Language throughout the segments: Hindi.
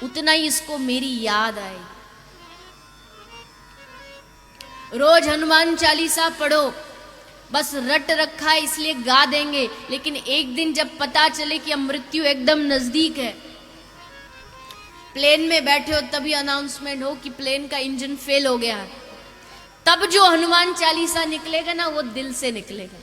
उतना ही इसको मेरी याद आए। रोज हनुमान चालीसा पढ़ो, बस रट रखा है इसलिए गा देंगे, लेकिन एक दिन जब पता चले कि अब मृत्यु एकदम नजदीक है, प्लेन में बैठे हो तभी अनाउंसमेंट हो कि प्लेन का इंजन फेल हो गया है, तब जो हनुमान चालीसा निकलेगा ना वो दिल से निकलेगा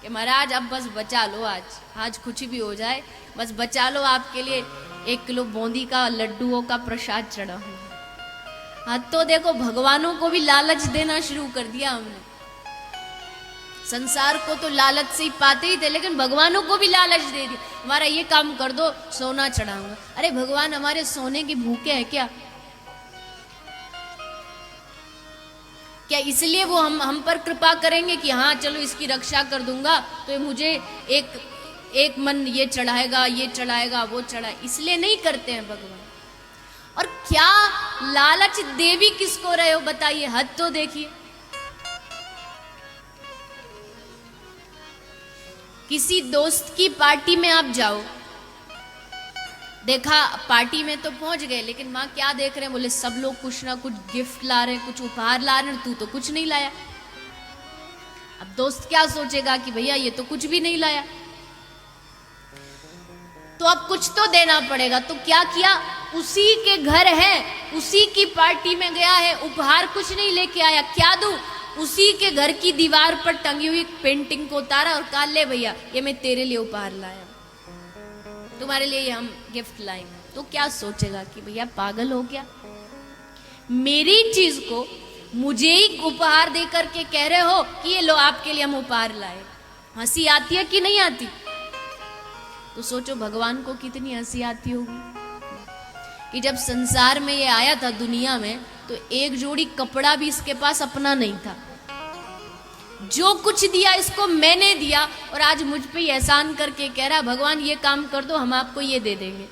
कि महाराज अब बस बचा लो, आज कुछ भी हो जाए बस बचा लो, आपके लिए 1 किलो बूंदी का लड्डुओं का प्रसाद चढ़ा हुआ। हाँ तो देखो, भगवानों को भी लालच देना शुरू कर दिया हमने। संसार को तो लालच से ही पाते ही थे, लेकिन भगवानों को भी लालच दे दिया, हमारा ये काम कर दो सोना चढ़ाऊंगा। अरे भगवान हमारे सोने की भूखे है क्या? क्या इसलिए वो हम पर कृपा करेंगे कि हाँ चलो इसकी रक्षा कर दूंगा तो मुझे एक मन ये चढ़ाएगा वो चढ़ाए, इसलिए नहीं करते हैं भगवान। और क्या लालच देवी किसको रहे हो बताइए, हद तो देखिए। किसी दोस्त की पार्टी में आप जाओ, देखा पार्टी में तो पहुंच गए, लेकिन माँ क्या देख रहे हैं, बोले सब लोग कुछ ना कुछ गिफ्ट ला रहे हैं, कुछ उपहार ला रहे हैं, तू तो कुछ नहीं लाया। अब दोस्त क्या सोचेगा कि भैया ये तो कुछ भी नहीं लाया, तो अब कुछ तो देना पड़ेगा। तो क्या किया, उसी के घर है, उसी की पार्टी में गया है, उपहार कुछ नहीं लेके आया, क्या दूं, उसी के घर की दीवार पर टंगी हुई पेंटिंग को उतारा और कहा ले भैया ये मैं तेरे लिए उपहार लाया, तुम्हारे लिए ये हम गिफ्ट लाएंगे। तो क्या सोचेगा कि भैया पागल हो गया, मेरी चीज को मुझे ही उपहार दे करके कह रहे हो कि ये लो आपके लिए हम उपहार लाए। हंसी आती है कि नहीं आती? तो सोचो भगवान को कितनी हंसी आती होगी कि जब संसार में ये आया था दुनिया में, तो एक जोड़ी कपड़ा भी इसके पास अपना नहीं था, जो कुछ दिया इसको मैंने दिया, और आज मुझ पे एहसान करके कह रहा भगवान ये काम कर दो हम आपको ये दे देंगे।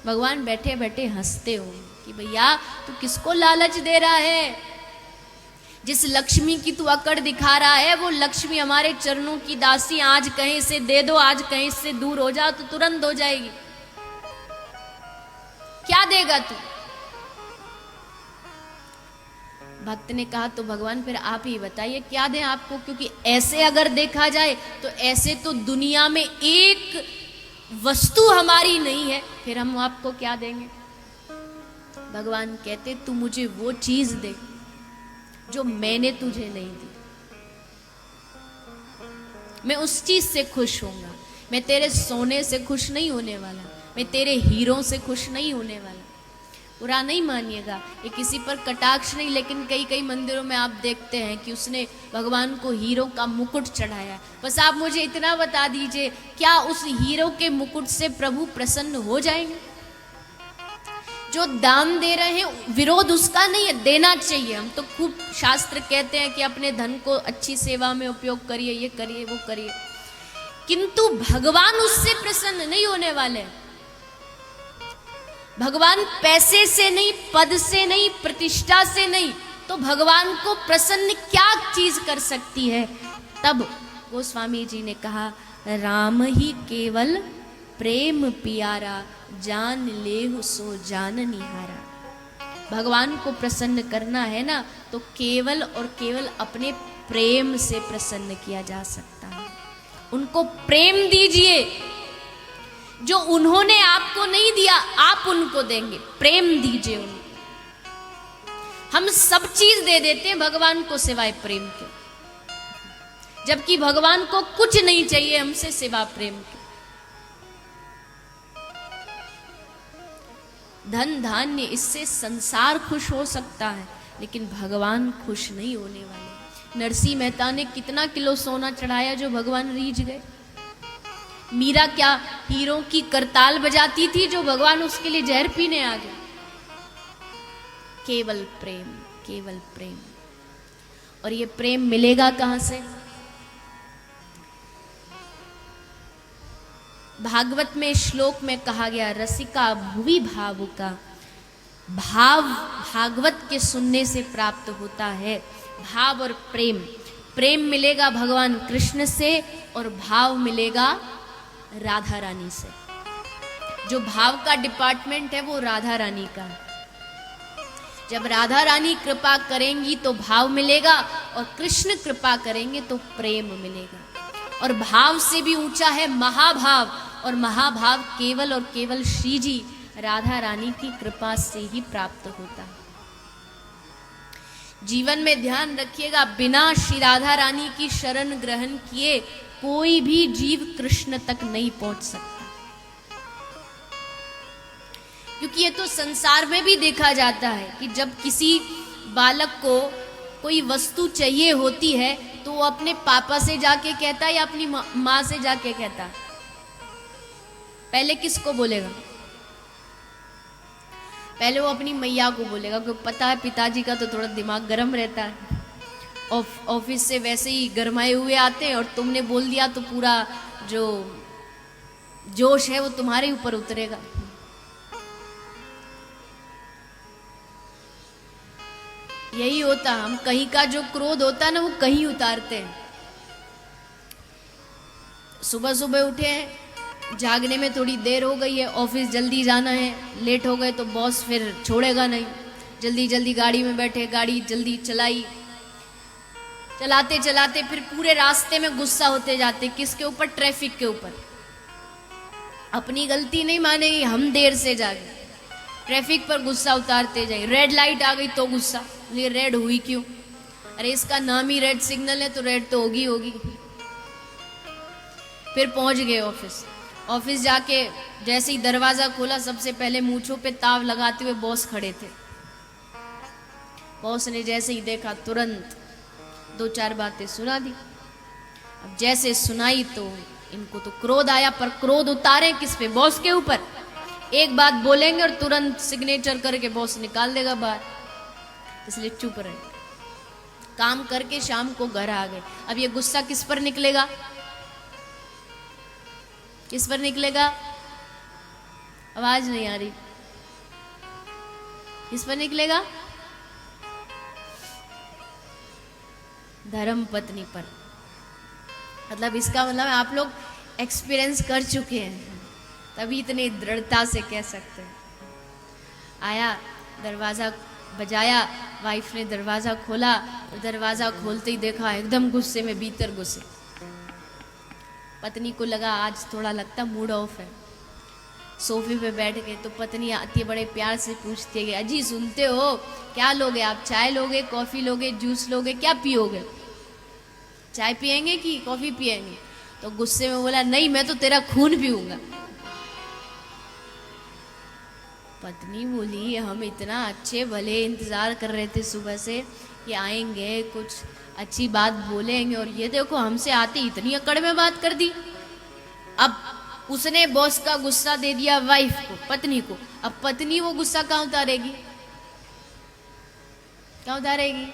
भगवान बैठे बैठे हंसते हो कि भैया तू किसको लालच दे रहा है, जिस लक्ष्मी की तू अकड़ दिखा रहा है वो लक्ष्मी हमारे चरणों की दासी, आज कहीं से दे दो, आज कहीं से दूर हो जाओ तो तुरंत हो जाएगी। क्या देगा तू? भक्त ने कहा तो भगवान फिर आप ही बताइए क्या दें आपको, क्योंकि ऐसे अगर देखा जाए तो ऐसे तो दुनिया में एक वस्तु हमारी नहीं है, फिर हम आपको क्या देंगे? भगवान कहते तू मुझे वो चीज दे जो मैंने तुझे नहीं दी, मैं उस चीज से खुश होऊंगा। मैं तेरे सोने से खुश नहीं होने वाला, मैं तेरे हीरों से खुश नहीं होने वाला। बुरा नहीं मानिएगा, ये किसी पर कटाक्ष नहीं, लेकिन कई कई मंदिरों में आप देखते हैं कि उसने भगवान को हीरो का मुकुट चढ़ाया। बस आप मुझे इतना बता दीजिए, क्या उस हीरो के मुकुट से प्रभु प्रसन्न हो जाएंगे? जो दान दे रहे हैं विरोध उसका नहीं है, देना चाहिए। हम तो खूब शास्त्र कहते हैं कि अपने धन को अच्छी सेवा में उपयोग करिए, ये करिए वो करिए, किंतु भगवान उससे प्रसन्न नहीं होने वाले। भगवान पैसे से नहीं, पद से नहीं, प्रतिष्ठा से नहीं, तो भगवान को प्रसन्न क्या चीज कर सकती है? तब गोस्वामी जी ने कहा राम ही केवल प्रेम पियारा, जान लेहु सो जान निहारा। भगवान को प्रसन्न करना है ना, तो केवल और केवल अपने प्रेम से प्रसन्न किया जा सकता है। उनको प्रेम दीजिए, जो उन्होंने आपको नहीं दिया आप उनको देंगे, प्रेम दीजिए उनको। हम सब चीज दे देते हैं भगवान को सिवाय प्रेम के, जबकि भगवान को कुछ नहीं चाहिए हमसे सिवा प्रेम के। धन धान्य इससे संसार खुश हो सकता है, लेकिन भगवान खुश नहीं होने वाले। नरसिंह मेहता ने कितना किलो सोना चढ़ाया जो भगवान रीझ गए। मीरा क्या हीरों की करताल बजाती थी जो भगवान उसके लिए जहर पीने आ गए। केवल प्रेम, केवल प्रेम। और ये प्रेम मिलेगा कहां से? भागवत में श्लोक में कहा गया रसिका भुवि भावुका, भाव भागवत के सुनने से प्राप्त होता है। भाव और प्रेम, प्रेम मिलेगा भगवान कृष्ण से और भाव मिलेगा राधा रानी से। जो भाव का डिपार्टमेंट है वो राधा रानी का है। जब राधा रानी कृपा करेंगी तो भाव मिलेगा, और कृष्ण कृपा करेंगे तो प्रेम मिलेगा। और भाव से भी ऊंचा है महाभाव, और महाभाव केवल और केवल श्री जी राधा रानी की कृपा से ही प्राप्त होता है। जीवन में ध्यान रखिएगा, बिना श्री राधा रानी की शरण ग्रहण किए कोई भी जीव कृष्ण तक नहीं पहुंच सकता। क्योंकि ये तो संसार में भी देखा जाता है कि जब किसी बालक को कोई वस्तु चाहिए होती है तो वो अपने पापा से जाके कहता है या अपनी माँ से जाके कहता है? पहले किसको बोलेगा? पहले वो अपनी मैया को बोलेगा, क्योंकि पता है पिताजी का तो थोड़ा दिमाग गर्म रहता है, ऑफिस से वैसे ही गरमाए हुए आते हैं, और तुमने बोल दिया तो पूरा जो जोश है वो तुम्हारे ऊपर उतरेगा। यही होता, हम कहीं का जो क्रोध होता है ना वो कहीं उतारते हैं। सुबह सुबह उठे हैं, जागने में थोड़ी देर हो गई है, ऑफिस जल्दी जाना है, लेट हो गए तो बॉस फिर छोड़ेगा नहीं, जल्दी जल्दी गाड़ी में बैठे, गाड़ी जल्दी चलाई, चलाते चलाते फिर पूरे रास्ते में गुस्सा होते जाते। किसके ऊपर? ट्रैफिक के ऊपर। अपनी गलती नहीं मानेगी, हम देर से जागे, ट्रैफिक पर गुस्सा उतारते जाए। रेड लाइट आ गई तो गुस्सा, ये रेड हुई क्यों? अरे इसका नाम ही रेड सिग्नल है तो रेड तो होगी होगी। फिर पहुंच गए ऑफिस। ऑफिस जाके जैसे ही दरवाजा खोला, सबसे पहले मूंछों पे ताव लगाते हुए बॉस खड़े थे। बॉस ने जैसे ही देखा तुरंत दो चार बातें सुना दी। अब जैसे सुनाई तो इनको तो क्रोध आया, पर क्रोध उतारे किस पे? बॉस के ऊपर। एक बात बोलेंगे और तुरंत सिग्नेचर करके बॉस निकाल देगा बाहर, इसलिए चुप रहे। काम करके शाम को घर आ गए। अब ये गुस्सा किस पर निकलेगा? किस पर निकलेगा? आवाज नहीं आ रही। किस पर निकलेगा? धर्म पत्नी पर। मतलब इसका मतलब आप लोग एक्सपीरियंस कर चुके हैं, तभी इतनी दृढ़ता से कह सकते हैं। आया, दरवाजा बजाया, वाइफ ने दरवाजा खोला, और दरवाजा खोलते ही देखा एकदम गुस्से में भीतर घुसे। पत्नी को लगा आज थोड़ा लगता मूड ऑफ है। सोफे पे बैठ गए तो पत्नी आती है, बड़े प्यार से पूछती है, अजी सुनते हो, क्या लोगे आप? चाय लोगे, कॉफी लोगे, जूस लोगे, क्या पियोगे? चाय पिएंगे कि कॉफी पिएंगे? तो गुस्से में बोला, नहीं मैं तो तेरा खून पीऊंगा। पत्नी बोली, हम इतना अच्छे भले इंतजार कर रहे थे सुबह से कि आएंगे, कुछ अच्छी बात बोलेंगे, और ये देखो हमसे आते इतनी अकड़ में बात कर दी। अब उसने बॉस का गुस्सा दे दिया वाइफ को, पत्नी को। अब पत्नी वो गुस्सा कहाँ उतारेगी? कहाँ उतारेगी?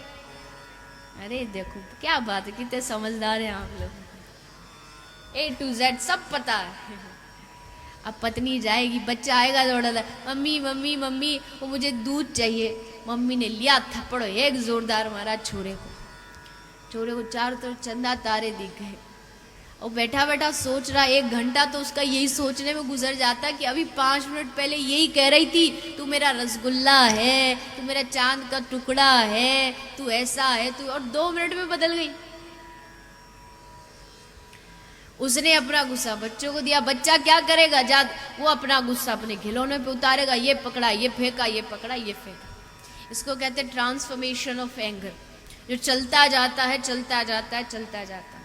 अरे देखो क्या बात है, कितने समझदार हैं आप लोग, A to Z सब पता है। अब पत्नी जाएगी, बच्चा आएगा दौड़ा, मम्मी मम्मी मम्मी वो मुझे दूध चाहिए। मम्मी ने लिया थप्पड़, एक जोरदार मारा छोरे को। छोरे को चारों तरफ चंदा तारे दिख गए। और बैठा बैठा सोच रहा, 1 घंटा तो उसका यही सोचने में गुजर जाता कि अभी 5 मिनट पहले यही कह रही थी, तू मेरा रसगुल्ला है, तू मेरा चांद का टुकड़ा है, तू ऐसा है तू, और 2 मिनट में बदल गई। उसने अपना गुस्सा बच्चों को दिया। बच्चा क्या करेगा? वो अपना गुस्सा अपने खिलौने पे उतारेगा, ये पकड़ा, ये फेंका, ये पकड़ा, ये फेंका। इसको कहते हैं ट्रांसफॉर्मेशन ऑफ एंगर, जो चलता जाता है, चलता जाता है, चलता जाता है,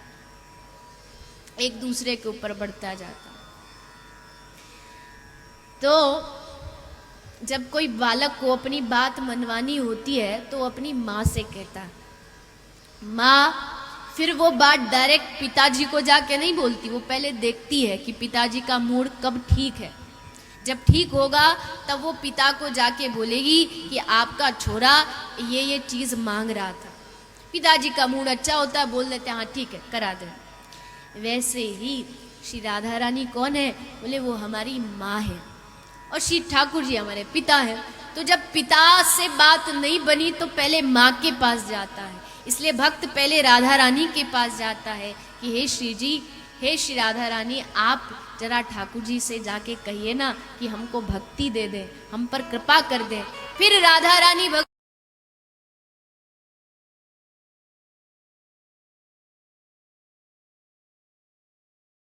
एक दूसरे के ऊपर बढ़ता जाता है। तो जब कोई बालक को अपनी बात मनवानी होती है तो अपनी माँ से कहता है। माँ फिर वो बात डायरेक्ट पिताजी को जाके नहीं बोलती, वो पहले देखती है कि पिताजी का मूड कब ठीक है। जब ठीक होगा तब वो पिता को जाके बोलेगी कि आपका छोरा ये चीज़ मांग रहा था। पिताजी का मूड अच्छा होता है, बोल देते हैं हाँ ठीक है करा दे। वैसे ही श्री राधा रानी कौन है? बोले वो हमारी माँ है, और श्री ठाकुर जी हमारे पिता हैं। तो जब पिता से बात नहीं बनी तो पहले माँ के पास जाता है। इसलिए भक्त पहले राधा रानी के पास जाता है कि हे श्री जी, हे श्री राधा रानी, आप जरा ठाकुर जी से जाके कहिए ना कि हमको भक्ति दे दे, हम पर कृपा कर दे। फिर राधा रानी